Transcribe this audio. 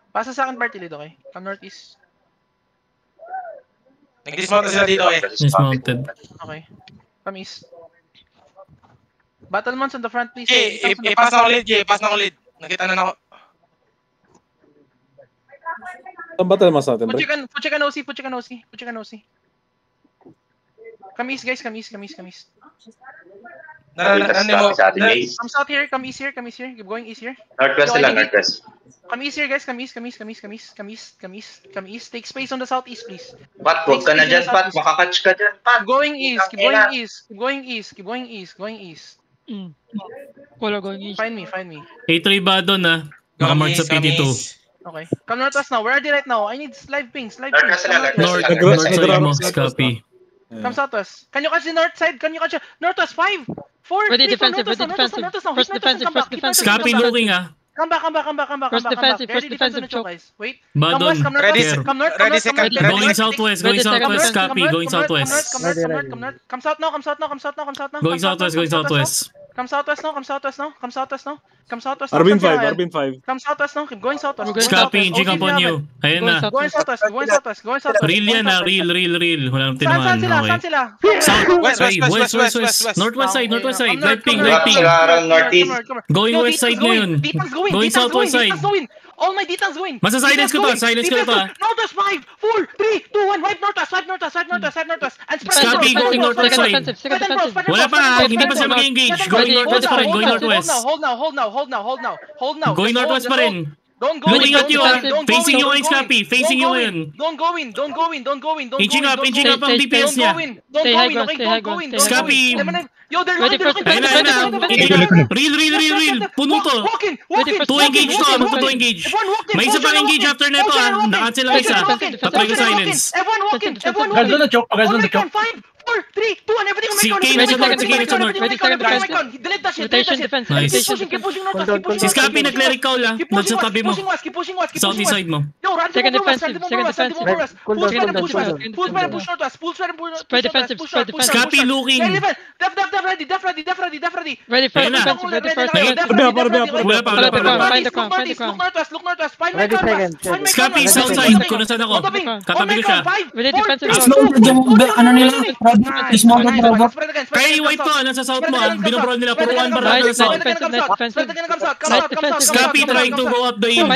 Pasa sa akin party lead, okay? Come northeast. Nag-dismount na sila dito eh. Dismounted. Okay. Come east. Battlements on the front, please. Pass na ko lead, Jay. Pass na ko lead. Nakita na ako. Saan battlements natin, pre? Pucheck an OC. Come east, guys. Come east. Come south here. Come east here. Keep going east here. Northwest sila, northwest. Come east here, guys. Come east. Take space on the southeast, please. Pat, huwag ka na dyan, Pat. Makakatch ka dyan, Pat. Keep going east. Wala going east. Find me. A3 ba doon ah? Nakamark sa PD2. Okay. Come northwest now. Where are they right now? I need live pings. Northwest sila, North side mo, copy. Come southwest. Can you catch the north side? Northwest? 5, 4, Ready 3, defensive, ready defensive. First defensive. Copy looking ah. Come back. First defensive choke. Wait. Ba Come doon? west, come north. Come north. Going southwest, copy, going southwest. Come south now. Going southwest. Come southwest now. Arbin 5. Come southwest now. Keep going southwest. Copy, engine upon you. Ayan na. Going southwest. Real yan ah, real. Wala nang Saan tinamaan. sila? South, northwest side. Right ping. Northeast. Going west side ngayon. Going southwest side. All my D-tanks going. Masa-silence ko to, Northwest 5, 4, 3, 2, 1. Wipe northwest. And spread Copy, going northwest side. Wala pa, hindi pa sila mag-engage. Going northwest pa rin, going northwest. Hold now. Going northwest pa rin. Don't go Looking in. at you ah. Facing you ngayon, Scrappy. Facing you ngayon. Don't go in. Inching up ang DPS niya. Don't go in. Scrappy. Yo, they're Ready low. first Ayun na. Real. Puno to. Walking. 2 engage to, magto-2 engage. May isa pang engage after neto ah. Nakancel lang isa. Tatry ko silence. Everyone walking. Guys on the choke. 5, 4, 3, 2, 1. Everything on my con. Sige, sa north. Delete that shit. Nice. Keep pushing north. Si Scrappy nag-cleric call ah. Nasa tabi mo. Keep pushing west. Southeast side mo. Yo, run Second to defensive. Full spread and push west. Full spread and push Spread defensive. Scrappy looking. Def ready. Ready first Ayun na. defensive. Ready first Wala pa. Look northwest. Find my gun. Scrappy, south side. Kung nasaan ako. Katabi ko siya. Ready defensive. Ano nila? Dismounted robot. Kaya i-wipe ko, nasa south mo ah. Binobrawl nila. Puro 1 bar na sa south. Defensive. Scrappy trying to go up the hill.